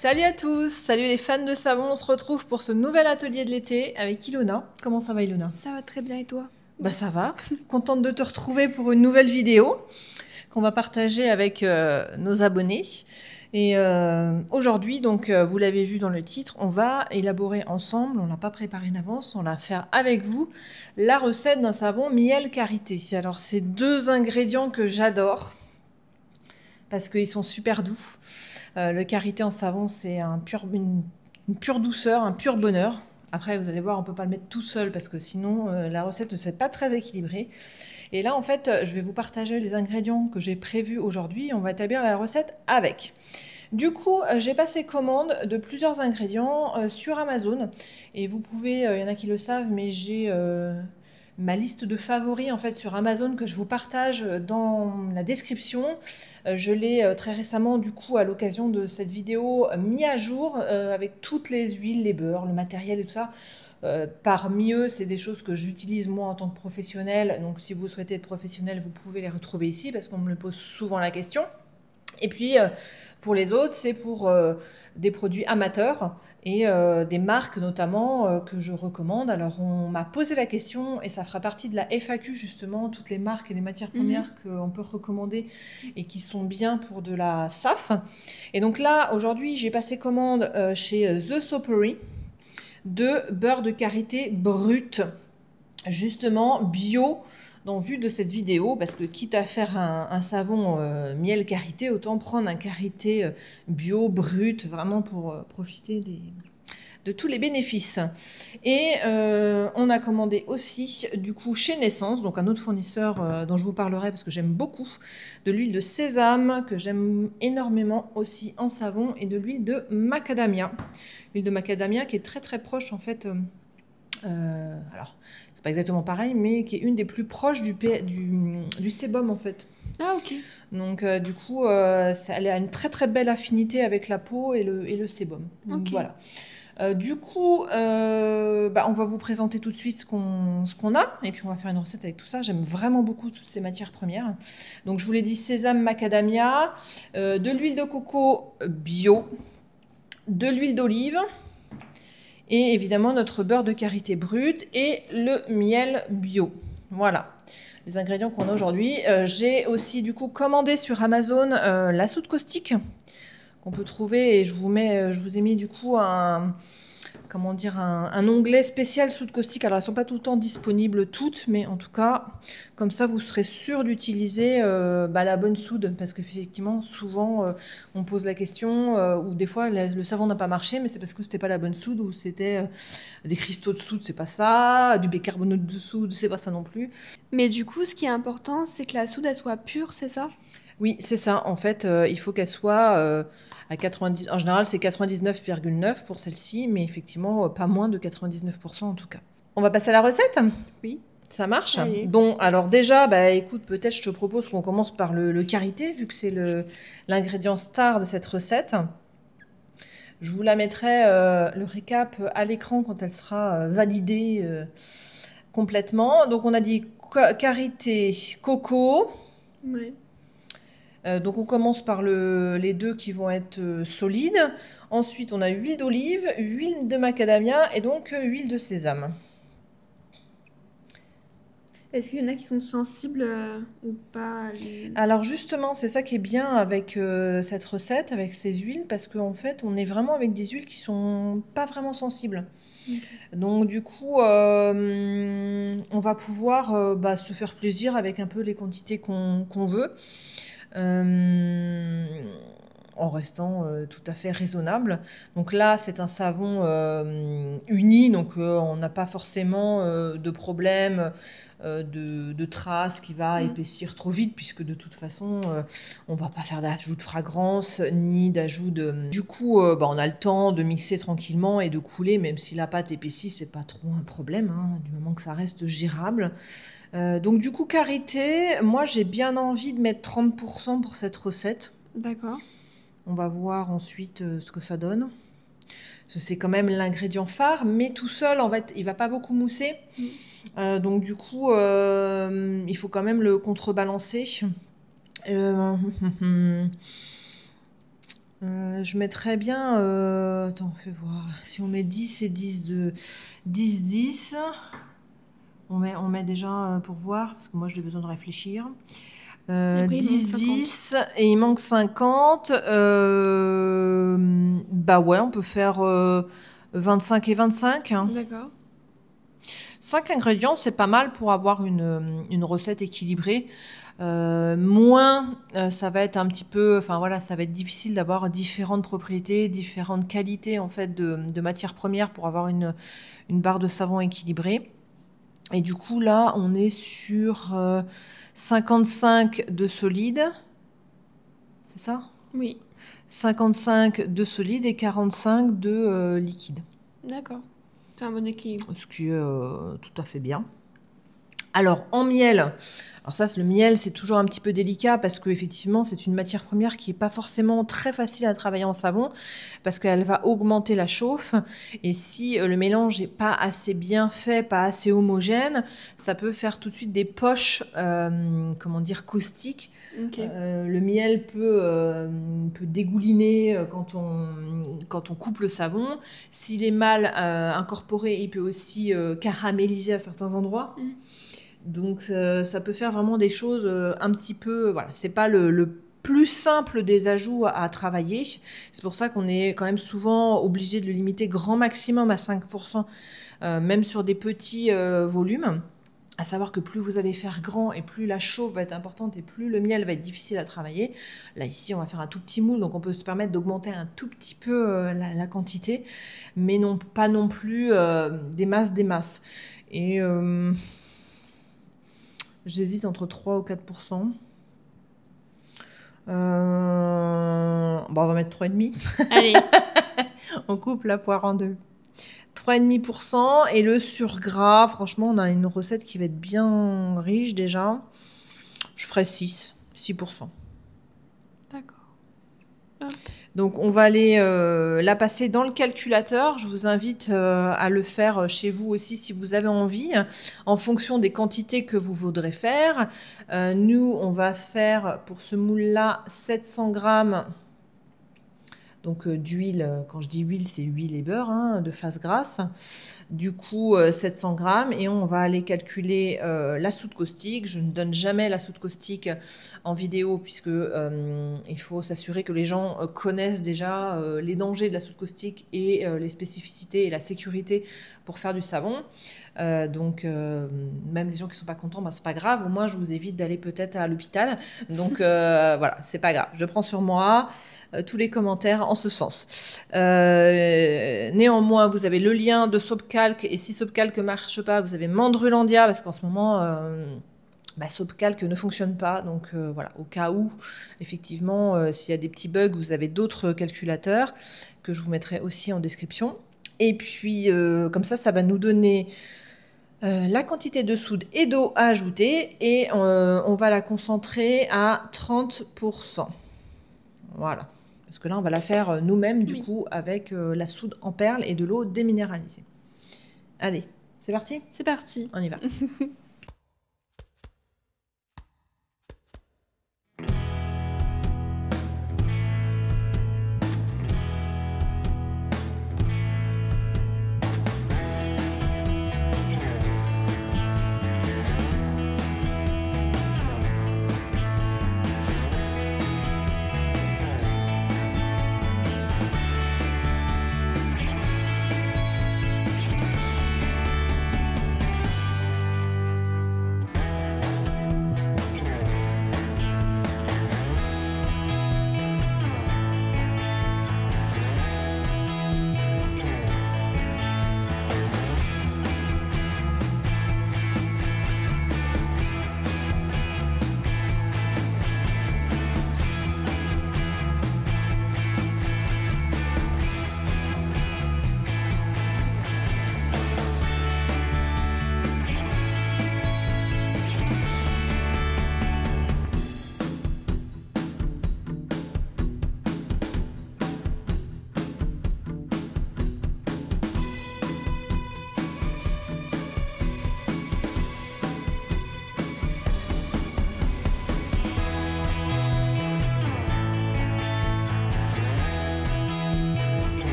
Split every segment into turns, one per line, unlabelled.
Salut à tous, salut les fans de savon, on se retrouve pour ce nouvel atelier de l'été avec Ilona. Comment ça va Ilona?
Ça va très bien et toi?
Bah ça va, contente de te retrouver pour une nouvelle vidéo qu'on va partager avec nos abonnés. Et aujourd'hui, donc vous l'avez vu dans le titre, on va élaborer ensemble, on l'a pas préparé d'avance, on va faire avec vous la recette d'un savon miel karité. Alors c'est deux ingrédients que j'adore parce qu'ils sont super doux. Le karité en savon, c'est une pure douceur, un pur bonheur. Après, vous allez voir, on ne peut pas le mettre tout seul parce que sinon, la recette ne serait pas très équilibrée. Et là, en fait, je vais vous partager les ingrédients que j'ai prévus aujourd'hui. On va établir la recette avec. Du coup, j'ai passé commande de plusieurs ingrédients sur Amazon. Et vous pouvez, il y en a qui le savent, mais j'ai ma liste de favoris en fait sur Amazon que je vous partage dans la description. Je l'ai très récemment du coup à l'occasion de cette vidéo mis à jour avec toutes les huiles, les beurres, le matériel et tout ça. Parmi eux, c'est des choses que j'utilise moi en tant que professionnel. Donc si vous souhaitez être professionnel, vous pouvez les retrouver ici parce qu'on me le pose souvent la question. Et puis pour les autres, c'est pour des produits amateurs et des marques notamment que je recommande. Alors on m'a posé la question et ça fera partie de la FAQ justement, toutes les marques et les matières premières qu'on peut recommander et qui sont bien pour de la SAF. Et donc là, aujourd'hui, j'ai passé commande chez The Soapery de beurre de karité brut, justement bio, dans le vue de cette vidéo, parce que quitte à faire un savon miel karité, autant prendre un karité bio, brut, vraiment pour profiter de tous les bénéfices. Et on a commandé aussi, du coup, chez Naissance, donc un autre fournisseur dont je vous parlerai parce que j'aime beaucoup, de l'huile de sésame, que j'aime énormément aussi en savon, et de l'huile de macadamia. L'huile de macadamia qui est très très proche en fait... alors, c'est pas exactement pareil, mais qui est une des plus proches du sébum en fait.
Ah ok.
Donc du coup, elle a une très très belle affinité avec la peau et le sébum. Donc
Ok.
voilà. Du coup, on va vous présenter tout de suite ce qu'on a, et puis on va faire une recette avec tout ça. J'aime vraiment beaucoup toutes ces matières premières. Donc je vous l'ai dit, sésame, macadamia, de l'huile de coco bio, de l'huile d'olive, et évidemment notre beurre de karité brut et le miel bio. Voilà les ingrédients qu'on a aujourd'hui. J'ai aussi du coup commandé sur Amazon la soude caustique qu'on peut trouver, et je vous ai mis du coup un onglet spécial soude caustique. Alors elles ne sont pas tout le temps disponibles toutes, mais en tout cas comme ça vous serez sûr d'utiliser la bonne soude, parce qu'effectivement souvent on pose la question ou des fois le savon n'a pas marché, mais c'est parce que c'était pas la bonne soude, ou c'était des cristaux de soude, c'est pas ça, du bicarbonate de soude, c'est pas ça non plus.
Mais du coup, ce qui est important, c'est que la soude, elle soit pure, c'est ça?
Oui, c'est ça. En fait, il faut qu'elle soit à 90. En général, c'est 99,9 pour celle-ci, mais effectivement, pas moins de 99% en tout cas. On va passer à la recette?
Oui.
Ça marche?
Allez.
Bon, alors déjà, écoute, peut-être je te propose qu'on commence par le karité, vu que c'est l'ingrédient star de cette recette. Je vous la mettrai, le récap, à l'écran quand elle sera validée complètement. Donc, on a dit karité, coco.
Ouais.
Donc on commence par les deux qui vont être solides. Ensuite, on a huile d'olive, huile de macadamia et donc huile de sésame.
Est-ce qu'il y en a qui sont sensibles ou pas?
Alors justement, c'est ça qui est bien avec cette recette, avec ces huiles, parce qu'en fait, on est vraiment avec des huiles qui sont pas vraiment sensibles.
Okay.
Donc du coup, on va pouvoir se faire plaisir avec un peu les quantités qu'on veut. En restant tout à fait raisonnable. Donc là, c'est un savon uni, donc on n'a pas forcément de problème de traces qui va épaissir trop vite, puisque de toute façon, on va pas faire d'ajout de fragrance, ni d'ajout de... Du coup, on a le temps de mixer tranquillement et de couler, même si la pâte épaissit, c'est pas trop un problème, hein, du moment que ça reste gérable. Donc du coup, karité, moi j'ai bien envie de mettre 30% pour cette recette.
D'accord.
On va voir ensuite ce que ça donne. C'est quand même l'ingrédient phare, mais tout seul, en fait, il va pas beaucoup mousser. Donc du coup, il faut quand même le contrebalancer. Je mettrais bien... attends, fais voir. Si on met 10 et 10 de 10, 10, on met déjà pour voir, parce que moi j'ai besoin de réfléchir.
Après, il manque
10,
50.
10 et il manque 50. Bah ouais, on peut faire 25 et 25. Hein.
D'accord.
5 ingrédients, c'est pas mal pour avoir une recette équilibrée. Moins, ça va être un petit peu, enfin voilà, ça va être difficile d'avoir différentes propriétés, différentes qualités en fait de matières premières pour avoir une barre de savon équilibrée. Et du coup là, on est sur 55 de solide, c'est ça?
Oui.
55 de solide et 45 de liquide,
D'accord. C'est un bon équilibre.
ce qui est tout à fait bien. Alors, en miel, alors ça, le miel, c'est toujours un petit peu délicat parce qu'effectivement, c'est une matière première qui n'est pas forcément très facile à travailler en savon parce qu'elle va augmenter la chauffe. Et si le mélange n'est pas assez bien fait, pas assez homogène, ça peut faire tout de suite des poches, comment dire, caustiques.
Ok.
Le miel peut dégouliner quand on coupe le savon. S'il est mal incorporé, il peut aussi caraméliser à certains endroits. Donc ça peut faire vraiment des choses un petit peu... Voilà, c'est pas le plus simple des ajouts à travailler. C'est pour ça qu'on est quand même souvent obligé de le limiter grand maximum à 5%, même sur des petits volumes. À savoir que plus vous allez faire grand et plus la chauffe va être importante et plus le miel va être difficile à travailler. Là, ici, on va faire un tout petit moule, donc on peut se permettre d'augmenter un tout petit peu la quantité, mais non, pas non plus des masses. Et j'hésite entre 3 ou 4%. Bon, on va mettre 3,5%.
Allez.
On coupe la poire en deux. 3,5%. Et le surgras, franchement, on a une recette qui va être bien riche déjà. Je ferais 6%.
D'accord. Hop.
Donc on va aller la passer dans le calculateur. Je vous invite à le faire chez vous aussi si vous avez envie, en fonction des quantités que vous voudrez faire. Nous, on va faire pour ce moule-là 700 grammes. Donc d'huile, quand je dis huile, c'est huile et beurre hein, de face grasse. Du coup, 700 grammes. Et on va aller calculer la soude caustique. Je ne donne jamais la soude caustique en vidéo puisque il faut s'assurer que les gens connaissent déjà les dangers de la soude caustique et les spécificités et la sécurité pour faire du savon. Donc même les gens qui sont pas contents, c'est pas grave. Au moins, je vous évite d'aller peut-être à l'hôpital. Donc voilà, c'est pas grave. Je prends sur moi tous les commentaires en ce sens. Néanmoins, vous avez le lien de Sopcalc et si Sopcalc marche pas, vous avez Mandrulandia parce qu'en ce moment Sopcalc ne fonctionne pas. Donc voilà, au cas où effectivement s'il y a des petits bugs, vous avez d'autres calculateurs que je vous mettrai aussi en description. Et puis comme ça va nous donner la quantité de soude et d'eau à ajouter et on va la concentrer à 30%. Voilà. Parce que là, on va la faire nous-mêmes, du coup, avec la soude en perles et de l'eau déminéralisée. Allez, c'est parti ?
C'est parti.
On y va.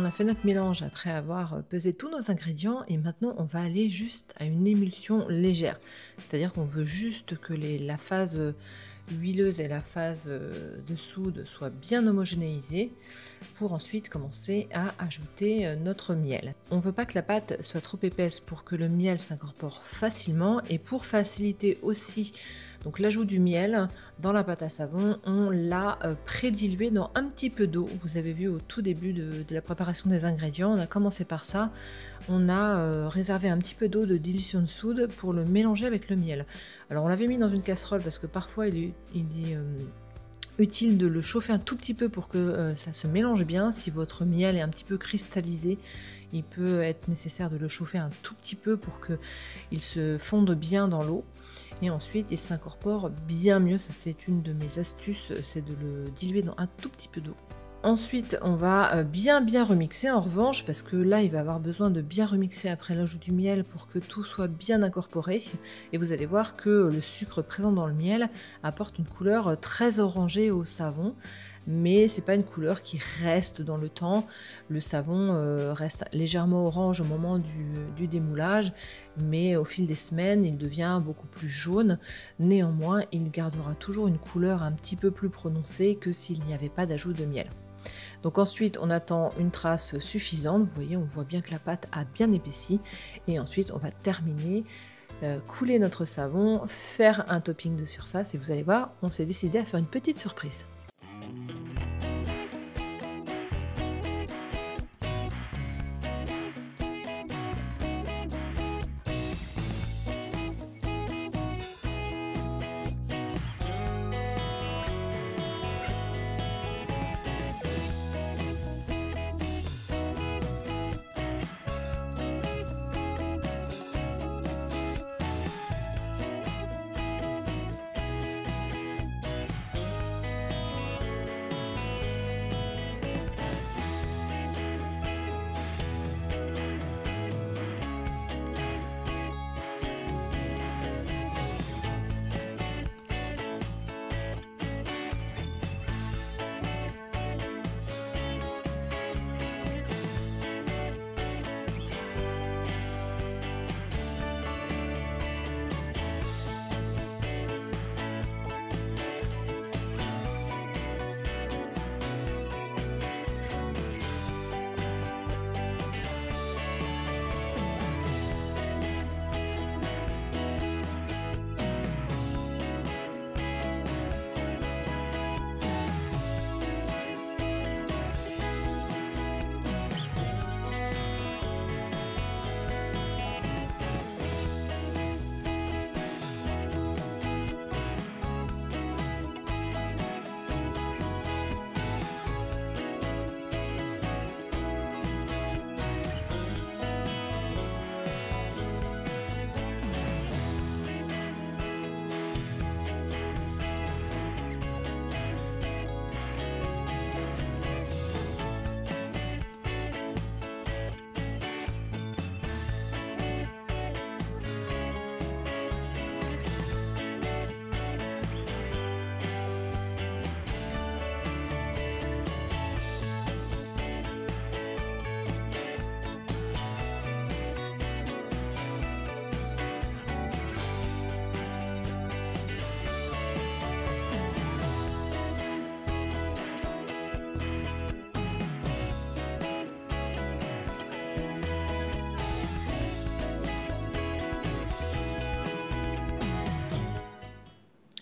a fait notre mélange après avoir pesé tous nos ingrédients et maintenant on va aller juste à une émulsion légère. C'est-à-dire qu'on veut juste que la phase huileuse et la phase de soude soient bien homogénéisées pour ensuite commencer à ajouter notre miel. On ne veut pas que la pâte soit trop épaisse pour que le miel s'incorpore facilement et pour faciliter aussi donc l'ajout du miel dans la pâte à savon, on l'a prédilué dans un petit peu d'eau. Vous avez vu au tout début de la préparation des ingrédients, on a commencé par ça. On a réservé un petit peu d'eau de dilution de soude pour le mélanger avec le miel. Alors on l'avait mis dans une casserole parce que parfois il est utile de le chauffer un tout petit peu pour que ça se mélange bien. Si votre miel est un petit peu cristallisé, il peut être nécessaire de le chauffer un tout petit peu pour qu'il se fonde bien dans l'eau. Et ensuite, il s'incorpore bien mieux. Ça, c'est une de mes astuces, c'est de le diluer dans un tout petit peu d'eau. Ensuite, on va bien remixer en revanche, parce que là, il va avoir besoin de bien remixer après l'ajout du miel pour que tout soit bien incorporé. Et vous allez voir que le sucre présent dans le miel apporte une couleur très orangée au savon, mais c'est pas une couleur qui reste dans le temps. Le savon reste légèrement orange au moment du démoulage, mais au fil des semaines, il devient beaucoup plus jaune. Néanmoins, il gardera toujours une couleur un petit peu plus prononcée que s'il n'y avait pas d'ajout de miel. Donc ensuite, on attend une trace suffisante. Vous voyez, on voit bien que la pâte a bien épaissi. Et ensuite, on va terminer, couler notre savon, faire un topping de surface. Et vous allez voir, on s'est décidé à faire une petite surprise.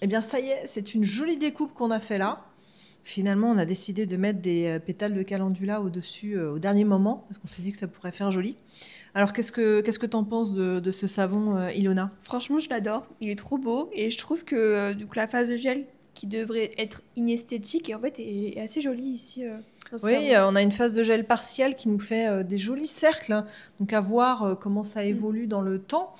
Eh bien ça y est, c'est une jolie découpe qu'on a fait là. Finalement, on a décidé de mettre des pétales de calendula au-dessus au dernier moment, parce qu'on s'est dit que ça pourrait faire joli. Alors, qu'est-ce que t'en penses de ce savon, Ilona?
Franchement, je l'adore. Il est trop beau et je trouve que du coup, la phase de gel qui devrait être inesthétique et en fait est assez jolie ici. Dans ce
Oui,
savon.
on a une phase de gel partielle qui nous fait des jolis cercles, hein. Donc à voir comment ça évolue dans le temps.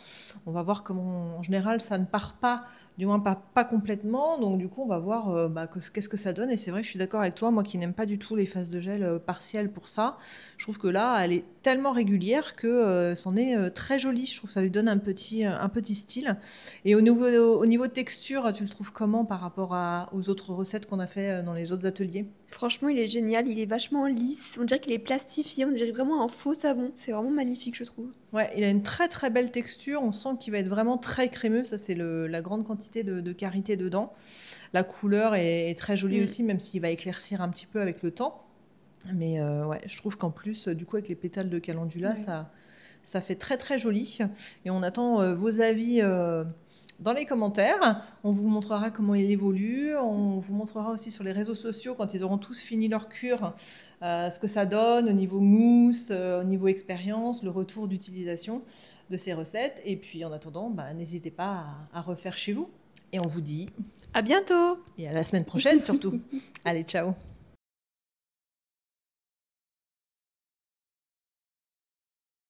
On va voir comment, en général, ça ne part pas, du moins pas complètement. Donc du coup, on va voir qu'est-ce que ça donne. Et c'est vrai que je suis d'accord avec toi, moi qui n'aime pas du tout les phases de gel partielles pour ça. Je trouve que là, elle est tellement régulière que c'en est très jolie. Je trouve que ça lui donne un petit style. Et au niveau de texture, tu le trouves comment par rapport aux autres recettes qu'on a fait dans les autres ateliers?
Franchement, il est génial, il est vachement lisse. On dirait qu'il est plastifié, on dirait vraiment un faux savon. C'est vraiment magnifique, je trouve.
Ouais, il a une très très belle texture. On sent qu'il va être vraiment très crémeux. Ça, c'est la grande quantité de karité dedans. La couleur est très jolie aussi, même s'il va éclaircir un petit peu avec le temps. Mais ouais, je trouve qu'en plus, du coup, avec les pétales de calendula,
Ouais.
ça fait très très joli. Et on attend vos avis dans les commentaires. On vous montrera comment il évolue. On vous montrera aussi sur les réseaux sociaux, quand ils auront tous fini leur cure, ce que ça donne au niveau mousse, au niveau expérience, le retour d'utilisation de ces recettes. Et puis en attendant, n'hésitez pas à refaire chez vous. Et on vous dit
À bientôt!
et à la semaine prochaine surtout. Allez, ciao!